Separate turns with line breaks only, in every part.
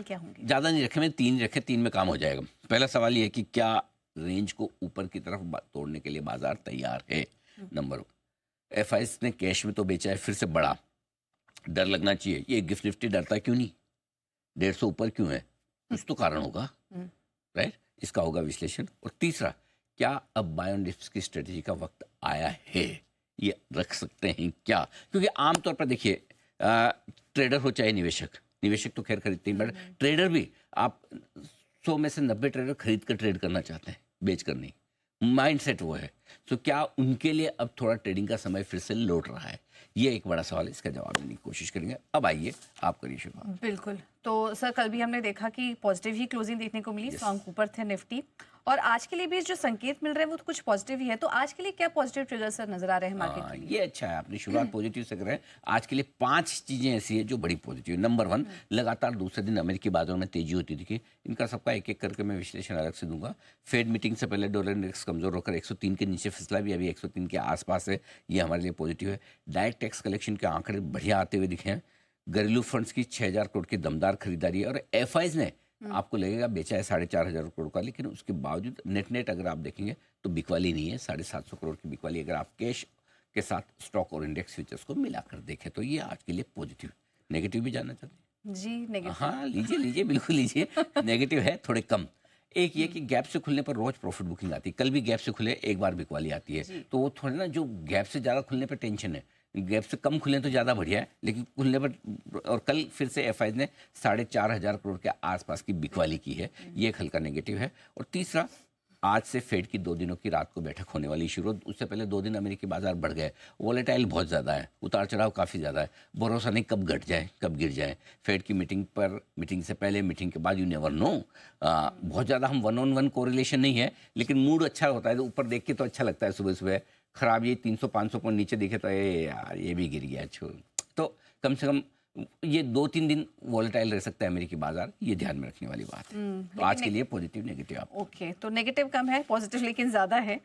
क्या होंगे?
ज़्यादा नहीं रखे, मैं 3 रखे, 3 में काम हो जाएगा। पहला सवाल ये है कि क्या रेंज को ऊपर की तरफ तोड़ने के लिए बाजार तैयार है? नंबर 1। एफआईएस ने कैश में तो बेचा है, फिर से बढ़ा, डर लगना चाहिए। ये गिफ्ट निफ्टी डरता क्यों नहीं? 150 ऊपर क्यों है? कुछ तो कारण होगा, राइट? इसका होगा विश्लेषण। और तीसरा, क्या अब बाय ऑन डिप्स की स्ट्रेटेजी का वक्त आया है? ये रख सकते हैं क्या? क्योंकि आमतौर पर देखिए, ट्रेडर हो चाहे निवेशक, निवेशक तो खैर खरीदते हैं, बट ट्रेडर भी, आप 100 में से 90 ट्रेडर खरीद कर ट्रेड करना चाहते हैं, बेच कर नहीं। माइंडसेट वो है। तो क्या उनके लिए अब थोड़ा ट्रेडिंग का समय फिर से लौट रहा है? ये एक बड़ा सवाल है, इसका जवाब देने की कोशिश करेंगे। अब आइए, आप करिए शुरुआत।
बिल्कुल। तो सर, कल भी हमने देखा कि पॉजिटिव ही क्लोजिंग देखने को मिली, स्ट्रॉन्ग ऊपर थे निफ्टी, और आज के लिए भी जो संकेत मिल रहे हैं वो तो कुछ पॉजिटिव ही है। तो आज के लिए क्या पॉजिटिव ट्रिगर सर नजर आ रहे हैं मार्केट के लिए?
ये अच्छा है, आपने शुरुआत पॉजिटिव से कर रहे हैं। आज के लिए 5 चीजें ऐसी है जो बड़ी पॉजिटिव है। नंबर 1, लगातार दूसरे दिन अमेरिकी बाजारों में तेजी होती दिखी। इनका सबका एक एक करके मैं विश्लेषण अलग से दूंगा। फेड मीटिंग से पहले डॉलर इंडेक्स कमजोर होकर 103 के नीचे फिसला, भी अभी 103 के आसपास है। ये हमारे लिए पॉजिटिव है। डायरेक्ट टैक्स कलेक्शन के आंकड़े बढ़िया आते हुए दिखे हैं। घरेलू फंड्स की 6000 करोड़ की दमदार खरीदारी है, और एफआईज ने, आपको लगेगा बेचा है 4500 करोड़ का, लेकिन उसके बावजूद नेट अगर आप देखेंगे तो बिकवाली नहीं है। 750 करोड़ की बिकवाली अगर आप कैश के साथ स्टॉक और इंडेक्स फ्यूचर्स को मिलाकर देखें तो ये आज के लिए पॉजिटिव। नेगेटिव भी जानना चाहते हैं?
जी, नेगेटिव।
हाँ, लीजिए बिल्कुल लीजिए। नेगेटिव है थोड़े कम। एक ये कि गैप से खुलने पर रोज प्रॉफिट बुकिंग आती है। कल भी गैप से खुले, एक बार बिकवाली आती है, तो वो थोड़ा ना, जो गैप से ज़्यादा खुलने पर टेंशन है, गैप से कम खुले तो ज़्यादा बढ़िया है, लेकिन खुलने पर। और कल फिर से एफआई ने 4500 करोड़ के आसपास की बिकवाली की है, ये एक हल्का नेगेटिव है। और तीसरा, आज से फेड की 2 दिनों की रात को बैठक होने वाली शुरू। उससे पहले 2 दिन अमेरिकी बाजार बढ़ गए। वोलेटाइल बहुत ज़्यादा है, उतार चढ़ाव काफ़ी ज़्यादा है। भरोसा नहीं कब घट जाए कब गिर जाए। फेड की मीटिंग पर, मीटिंग से पहले, मीटिंग के बाद, यू नेवर नो। बहुत ज़्यादा हम 1-on-1 कोरिलेशन नहीं है, लेकिन मूड अच्छा होता है तो ऊपर देख के तो अच्छा लगता है। सुबह सुबह खराब ये 300-500 पॉइंट नीचे दिखे तो ये यार ये भी गिर गया, छोड़। तो कम से कम ये 2-3 दिन वॉलेटाइल रह सकता है अमेरिकी बाजार, ये ध्यान में रखने वाली बात है। तो आज के लिए पॉजिटिव नेगेटिव आप।
ओके, तो नेगेटिव कम है, पॉजिटिव लेकिन ज़्यादा है।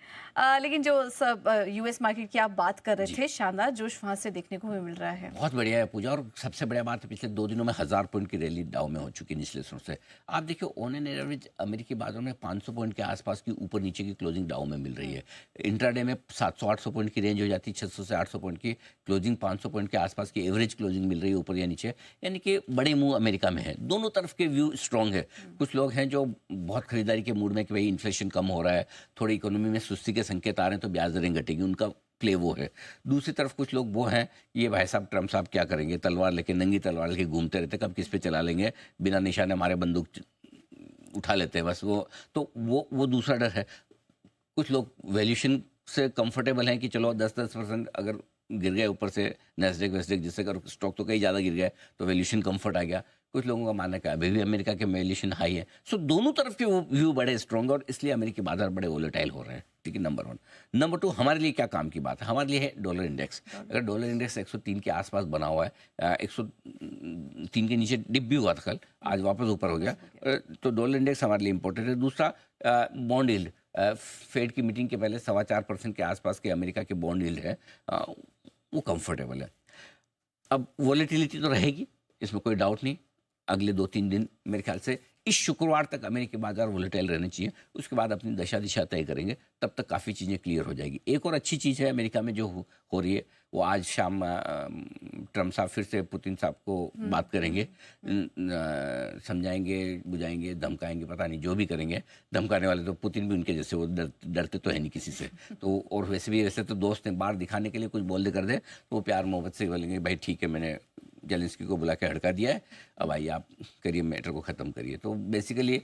लेकिन जो सब यूएस मार्केट की आप बात कर रहे थे, शानदार जोश वहाँ से देखने को भी मिल रहा है।
बहुत बढ़िया है पूजा, और सबसे बढ़िया बात है पिछले 2 दिनों में 1000 पॉइंट की रैली डाउ में हो चुकी है निचले स्तर से। आप देखिए, ऑन एन एवरेज अमेरिकी बाजारों में 500 पॉइंट के आसपास की ऊपर नीचे की क्लोजिंग डाउ में मिल रही है। इंट्राडे में 700-800 पॉइंट की रेंज हो जाती है, 600 से 800 पॉइंट की क्लोजिंग, 500 पॉइंट के आसपास की एवरेज क्लोजिंग मिल रही है ऊपर या नीचे। यानी कि बड़े मुंह अमेरिका में है। दोनों तरफ के व्यू स्ट्रांग है। कुछ लोग हैं जो बहुत खरीदारी के मूड में कि भाई इन्फ्लेशन कम हो रहा है, थोड़ी इकोनॉमी में सुस्ती के संकेत आ रहे हैं तो ब्याज दरें घटेगी, उनका प्ले वो है। दूसरी तरफ कुछ लोग वो हैं, ये भाई साहब ट्रम्प साहब क्या करेंगे, तलवार लेके, नंगी तलवार लेके घूमते रहते, कब किस पे चला लेंगे, बिना निशाने हमारे बंदूक उठा लेते हैं बस। वो दूसरा डर है। कुछ लोग वैल्यूशन से कंफर्टेबल हैं कि चलो 10% अगर गिर गए ऊपर से नैस्डैक वेस्डैक, जिससे अगर स्टॉक तो कहीं ज़्यादा गिर गया तो वैल्यूशन कंफर्ट आ गया। कुछ लोगों का मानना है अभी भी अमेरिका के वैल्यूशन हाई है। सो दोनों तरफ के वो व्यू बड़े स्ट्रॉन्ग, और इसलिए अमेरिकी बाजार बड़े वोलेटाइल हो रहे हैं। ठीक है, नंबर 1। नंबर 2, हमारे लिए क्या काम की बात है? हमारे लिए है डॉलर इंडेक्स। अगर डॉलर इंडेक्स 103 के आसपास बना हुआ है, 103 के नीचे डिप भी हुआ था कल, आज वापस ऊपर हो गया, तो डॉलर इंडेक्स हमारे लिए इंपॉर्टेंट है। दूसरा, बॉन्ड यील्ड, फेड की मीटिंग के पहले 4.25% के आसपास के अमेरिका के बॉन्ड यील्ड है, वो कंफर्टेबल है। अब वॉलेटिलिटी तो रहेगी, इसमें कोई डाउट नहीं। अगले 2-3 दिन मेरे ख्याल से इस शुक्रवार तक अमेरिकी बाजार वोलेटाइल रहने चाहिए। उसके बाद अपनी दशा दिशा तय करेंगे, तब तक काफ़ी चीज़ें क्लियर हो जाएगी। एक और अच्छी चीज़ है अमेरिका में जो हो रही है, वो आज शाम ट्रम्प साहब फिर से पुतिन साहब को बात करेंगे, समझाएंगे, बुझाएंगे, धमकाएंगे, पता नहीं जो भी करेंगे। धमकाने वाले तो पुतिन भी उनके जैसे, वो डरते तो है नहीं किसी से। तो और वैसे तो दोस्त हैं, बाहर दिखाने के लिए कुछ बोल दे कर दे तो वो प्यार मोहब्बत से बोलेंगे भाई ठीक है, मैंने जेलेंस्की को बुला के हड़का दिया है, अब आइए आप करिए, मैटर को ख़त्म करिए। तो बेसिकली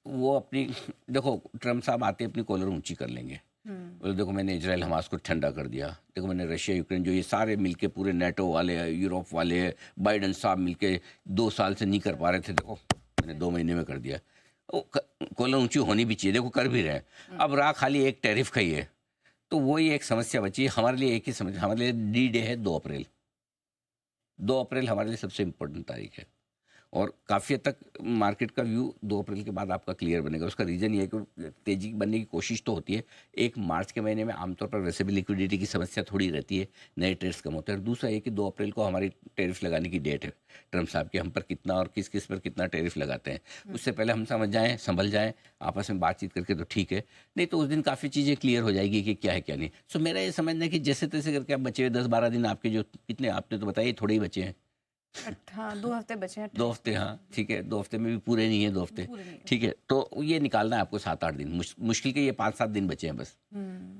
वो अपनी, देखो ट्रम्प साहब आते अपनी कॉलर ऊंची कर लेंगे, बोले देखो मैंने इजराइल हमास को ठंडा कर दिया, देखो मैंने रशिया यूक्रेन, जो ये सारे मिलके पूरे नेटो वाले हैं, यूरोप वाले हैं, बाइडन साहब मिलके 2 साल से नहीं कर पा रहे थे, देखो मैंने 2 महीने में कर दिया। कॉलर ऊंची होनी भी चाहिए, देखो कर भी रहे हैं। अब रहा खाली एक टैरिफ का ही है, तो वही एक समस्या बची हमारे लिए। एक ही समस्या हमारे लिए डी डे है 2 अप्रैल। 2 अप्रैल हमारे लिए सबसे इम्पोर्टेंट तारीख है, और काफ़ी हद तक मार्केट का व्यू 2 अप्रैल के बाद आपका क्लियर बनेगा। उसका रीज़न ये है कि तेज़ी बनने की कोशिश तो होती है। एक मार्च के महीने में आमतौर पर वैसे भी लिक्विडिटी की समस्या थोड़ी रहती है, नए ट्रेड्स कम होते हैं। और दूसरा ये कि 2 अप्रैल को हमारी टैरिफ लगाने की डेट है, ट्रम्प साहब के हम पर कितना और किस किस पर कितना टैरिफ लगाते हैं। उससे पहले हम समझ जाएँ, संभल जाएँ, आपस में बातचीत करके तो ठीक है, नहीं तो उस दिन काफ़ी चीज़ें क्लियर हो जाएगी कि क्या है क्या नहीं। सो मेरा ये समझना है कि जैसे तैसे करके आप बचे हुए 10-12 दिन आपके जो कितने आपने तो बताया थोड़े ही बचे हैं।
हाँ, 2 हफ्ते बचे हैं।
2 हफ्ते, हाँ, ठीक है, 2 हफ्ते में भी पूरे नहीं है 2 हफ्ते,
पूरे नहीं है।
ठीक है। तो ये निकालना है आपको 7-8 दिन, मुश्किल के ये 5-7 दिन बचे हैं बस।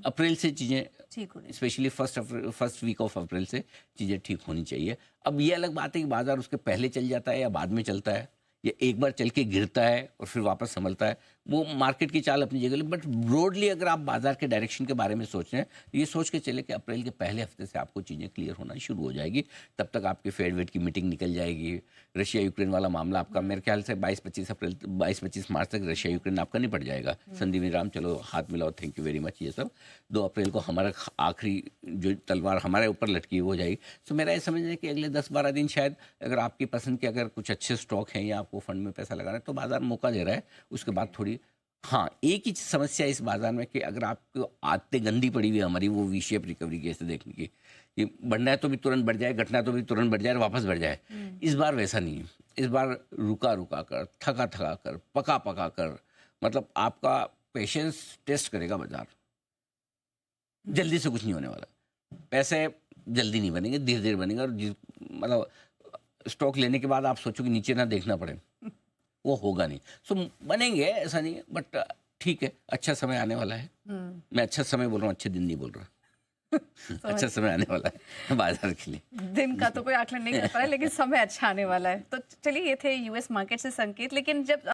अप्रैल से चीज़ें,
ठीक हो रही है।
Specially first week of April से चीज़ें ठीक होनी चाहिए। अब ये अलग बात है कि बाज़ार उसके पहले चल जाता है या बाद में चलता है, या एक बार चल के गिरता है और फिर वापस संभलता है, वो मार्केट की चाल अपनी जगह। बट ब्रॉडली अगर आप बाजार के डायरेक्शन के बारे में सोच रहे हैं, तो ये सोच के चले कि अप्रैल के पहले हफ्ते से आपको चीज़ें क्लियर होना शुरू हो जाएगी। तब तक आपके फेड वेट की मीटिंग निकल जाएगी। रशिया यूक्रेन वाला मामला आपका मेरे ख्याल से 22-25 मार्च तक रशिया यूक्रेन आपका निपट जाएगा। संधि विराम, चलो हाथ मिलाओ, थैंक यू वेरी मच, ये सब 2 अप्रैल को हमारा आखिरी जो तलवार हमारे ऊपर लटकी हो जाएगी। सो मेरा ये समझना है कि अगले 10-12 दिन शायद, अगर आपकी पसंद के अगर कुछ अच्छे स्टॉक हैं या आपको फंड में पैसा लगाना है, तो बाजार मौका दे रहा है। उसके बाद थोड़ी, हाँ, एक ही समस्या इस बाजार में कि अगर आपको आदतें गंदी पड़ी हुई है हमारी, वो वी शेप रिकवरी कैसे देखने की, कि बढ़ना है तो भी तुरंत बढ़ जाए, घटना है तो भी तुरंत बढ़ जाए और वापस बढ़ जाए। इस बार वैसा नहीं है। इस बार रुका रुका कर, थका थका कर, पका पका कर, मतलब आपका पेशेंस टेस्ट करेगा बाजार। जल्दी से कुछ नहीं होने वाला। पैसे जल्दी नहीं बनेंगे, धीरे धीरे बनेंगे। और मतलब स्टॉक लेने के बाद आप सोचो कि नीचे ना देखना पड़े, वो होगा नहीं। सो बनेंगे, ऐसा नहीं है, बट ठीक है, अच्छा समय आने वाला है। मैं अच्छा समय बोल रहा हूँ, अच्छे दिन नहीं बोल रहा। अच्छा समय आने वाला है बाजार के लिए।
दिन का तो कोई आकलन नहीं कर पा रहा है, लेकिन समय अच्छा आने वाला है। तो चलिए, ये थे यूएस मार्केट से संकेत। लेकिन जब